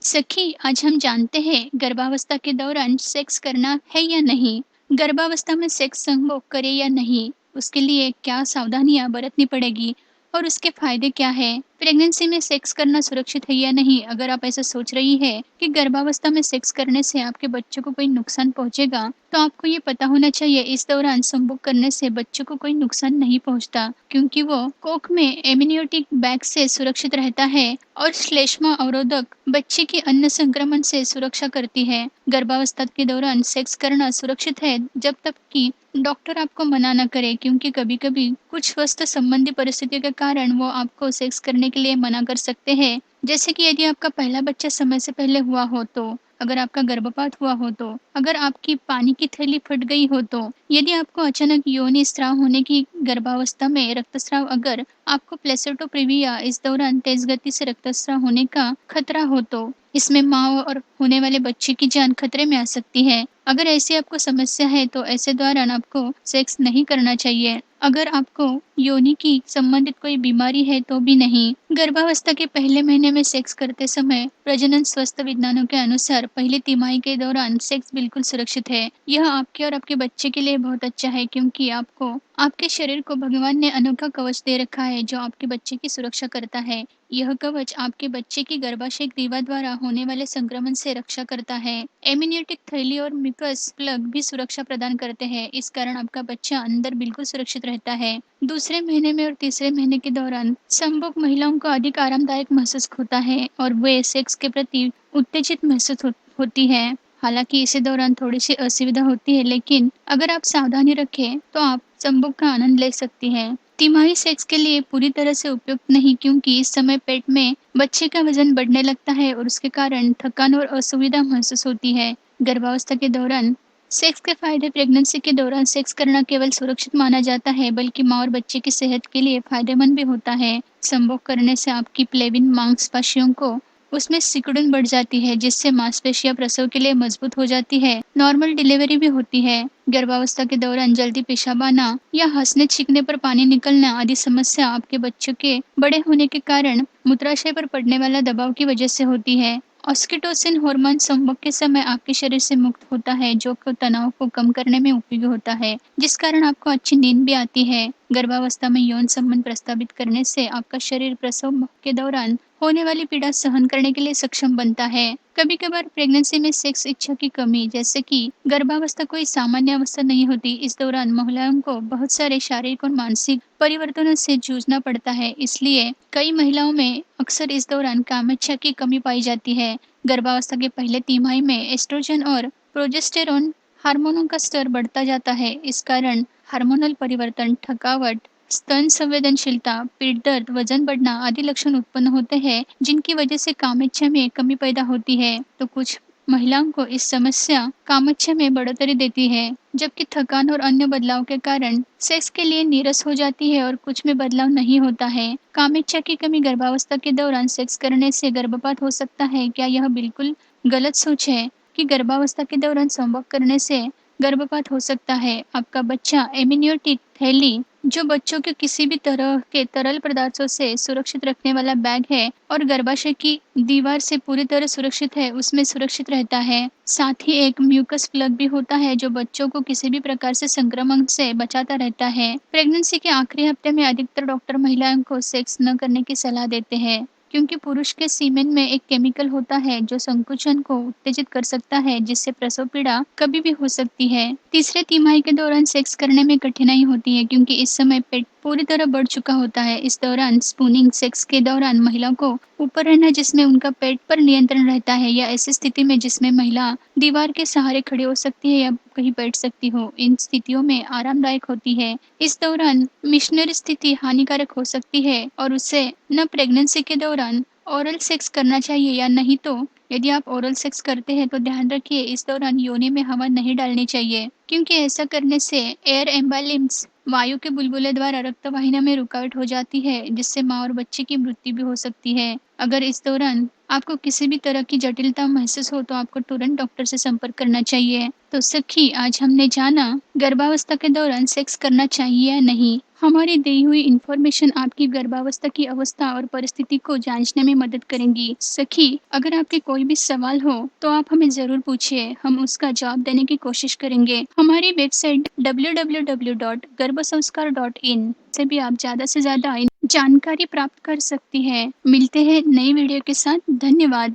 सखी, आज हम जानते हैं गर्भावस्था के दौरान सेक्स करना है या नहीं। गर्भावस्था में सेक्स संभोग करे या नहीं, उसके लिए क्या सावधानियां बरतनी पड़ेगी और उसके फायदे क्या है। प्रेगनेंसी में सेक्स करना सुरक्षित है या नहीं। अगर आप ऐसा सोच रही है कि गर्भावस्था में सेक्स करने से आपके बच्चों को कोई नुकसान पहुंचेगा, तो आपको ये पता होना चाहिए इस दौरान संभोग करने से बच्चों को कोई नुकसान नहीं पहुंचता, क्योंकि वो कोख में एमनियोटिक बैग से सुरक्षित रहता है और श्लेष्मा अवरोधक बच्चे की अन्न संक्रमण से सुरक्षा करती है। गर्भावस्था के दौरान सेक्स करना सुरक्षित है जब तक कि डॉक्टर आपको मना न करे, क्योंकि कभी-कभी कुछ स्वास्थ्य संबंधी परिस्थितियों के कारण वो आपको सेक्स करने के लिए मना कर सकते हैं। जैसे कि यदि आपका पहला बच्चा समय से पहले हुआ हो तो, अगर आपका गर्भपात हुआ हो तो, अगर आपकी पानी की थैली फट गई हो तो, यदि आपको अचानक योनि स्राव होने की गर्भावस्था में रक्तस्राव, अगर आपको प्लेसेंटोप्रेविया इस दौरान तेज गति से रक्तस्राव होने का खतरा हो तो, इसमें माँ और होने वाले बच्चे की जान खतरे में आ सकती है। अगर ऐसी आपको समस्या है तो ऐसे दौरान आपको सेक्स नहीं करना चाहिए। अगर आपको योनि की संबंधित कोई बीमारी है तो भी नहीं। गर्भावस्था के पहले महीने में सेक्स करते समय प्रजनन स्वास्थ्य विज्ञानों के अनुसार पहली तिमाही के दौरान सेक्स बिल्कुल सुरक्षित है। यह आपके और आपके बच्चे के लिए बहुत अच्छा है, क्योंकि आपको आपके शरीर को भगवान ने अनोखा कवच दे रखा है जो आपके बच्चे की सुरक्षा करता है। यह कवच आपके बच्चे की गर्भाशय ग्रीवा द्वारा होने वाले संक्रमण से रक्षा करता है। एम्यूनिटिक थैली और म्यूकस प्लग भी सुरक्षा प्रदान करते हैं, इस कारण आपका बच्चा अंदर बिल्कुल सुरक्षित रहता है। दूसरे महीने में और तीसरे महीने के दौरान संभोग महिलाओं को अधिक आरामदायक महसूस होता है और वे सेक्स के प्रति उत्तेजित महसूस होती है। हालांकि इसी दौरान थोड़ी सी असुविधा होती है, लेकिन अगर आप सावधानी रखें तो आप संभोग का आनंद ले सकती हैं। तिमाही सेक्स के लिए पूरी तरह से उपयुक्त नहीं, क्योंकि इस समय पेट में बच्चे का वजन बढ़ने लगता है और उसके कारण थकान और असुविधा महसूस होती है। गर्भावस्था के दौरान सेक्स के फायदे। प्रेगनेंसी के दौरान सेक्स करना केवल सुरक्षित माना जाता है, बल्कि माँ और बच्चे की सेहत के लिए फायदेमंद भी होता है। संभोग करने से आपकी प्लेविन मांसपेशियों को उसमें सिकुड़न बढ़ जाती है, जिससे मांसपेशियां प्रसव के लिए मजबूत हो जाती है। नॉर्मल डिलीवरी भी होती है। गर्भावस्था के दौरान जल्दी पेशाब आना या हंसने छींकने पर पानी निकलना आदि समस्या आपके बच्चों के बड़े होने के कारण मूत्राशय पर पड़ने वाला दबाव की वजह से होती है। ऑक्सीटोसिन हार्मोन संभोग के समय आपके शरीर से मुक्त होता है, जो तनाव को कम करने में उपयोगी होता है, जिस कारण आपको अच्छी नींद भी आती है। गर्भावस्था में यौन संबंध प्रस्तावित करने से आपका शरीर प्रसव के दौरान होने वाली पीड़ा सहन करने के लिए सक्षम बनता है। कभी कभार प्रेगनेंसी में सेक्स इच्छा की कमी, जैसे कि गर्भावस्था कोई सामान्य अवस्था नहीं होती, इस दौरान महिलाओं को बहुत सारे शारीरिक और मानसिक परिवर्तनों से जूझना पड़ता है। इसलिए कई महिलाओं में अक्सर इस दौरान कामेच्छा की कमी पाई जाती है। गर्भावस्था के पहले तिमाही में एस्ट्रोजन और प्रोजेस्टेरोन हार्मोनों का स्तर बढ़ता जाता है। इस कारण हार्मोनल परिवर्तन, थकावट, स्तन संवेदनशीलता, पेट दर्द, वजन बढ़ना आदि लक्षण उत्पन्न होते हैं, जिनकी वजह से कामेच्छा में कमी पैदा होती है। तो कुछ महिलाओं को इस समस्या कामेच्छा में बढ़ोतरी देती है, जबकि थकान और अन्य बदलाव के कारण सेक्स के लिए नीरस हो जाती है और कुछ में बदलाव नहीं होता है। कामेच्छा की कमी गर्भावस्था के दौरान सेक्स करने से गर्भपात हो सकता है? क्या यह बिल्कुल गलत सोच है कि गर्भावस्था के दौरान संभोग करने से गर्भपात हो सकता है? आपका बच्चा एमनियोटिक थैली, जो बच्चों के किसी भी तरह के तरल पदार्थों से सुरक्षित रखने वाला बैग है और गर्भाशय की दीवार से पूरी तरह सुरक्षित है, उसमें सुरक्षित रहता है। साथ ही एक म्यूकस प्लग भी होता है जो बच्चों को किसी भी प्रकार से संक्रमण से बचाता रहता है। प्रेगनेंसी के आखिरी हफ्ते में अधिकतर डॉक्टर महिलाओं को सेक्स न करने की सलाह देते हैं, क्योंकि पुरुष के सीमेन में एक केमिकल होता है जो संकुचन को उत्तेजित कर सकता है, जिससे प्रसव पीड़ा कभी भी हो सकती है। तीसरे तिमाही के दौरान सेक्स करने में कठिनाई होती है, क्योंकि इस समय पेट पूरी तरह बढ़ चुका होता है। इस दौरान स्पूनिंग सेक्स के दौरान महिलाओं को ऊपर रहना, जिसमें उनका पेट पर नियंत्रण रहता है, या ऐसी स्थिति में जिसमें महिला दीवार के सहारे खड़ी हो सकती है या कहीं बैठ सकती हो, इन स्थितियों में आरामदायक होती है। इस दौरान मिशनरी स्थिति हानिकारक हो सकती है और उसे न प्रेगनेंसी के दौरान ओरल सेक्स करना चाहिए या नहीं। तो यदि आप ओरल सेक्स करते हैं तो ध्यान रखिए इस दौरान योनि में हवा नहीं डालनी चाहिए, क्योंकि ऐसा करने से एयर एम्बालिम्स वायु के बुलबुले द्वारा रक्तवाहिनी में रुकावट हो जाती है, जिससे माँ और बच्चे की मृत्यु भी हो सकती है। अगर इस दौरान आपको किसी भी तरह की जटिलता महसूस हो तो आपको तुरंत डॉक्टर से संपर्क करना चाहिए। तो सखी, आज हमने जाना गर्भावस्था के दौरान सेक्स करना चाहिए या नहीं। हमारी दी हुई इन्फॉर्मेशन आपकी गर्भावस्था की अवस्था और परिस्थिति को जांचने में मदद करेंगी। सखी, अगर आपके कोई भी सवाल हो तो आप हमें जरूर पूछिए, हम उसका जवाब देने की कोशिश करेंगे। हमारी वेबसाइट www.garbhasanskar.in से भी आप ज्यादा से ज्यादा जानकारी प्राप्त कर सकती हैं। मिलते हैं नई वीडियो के साथ। धन्यवाद।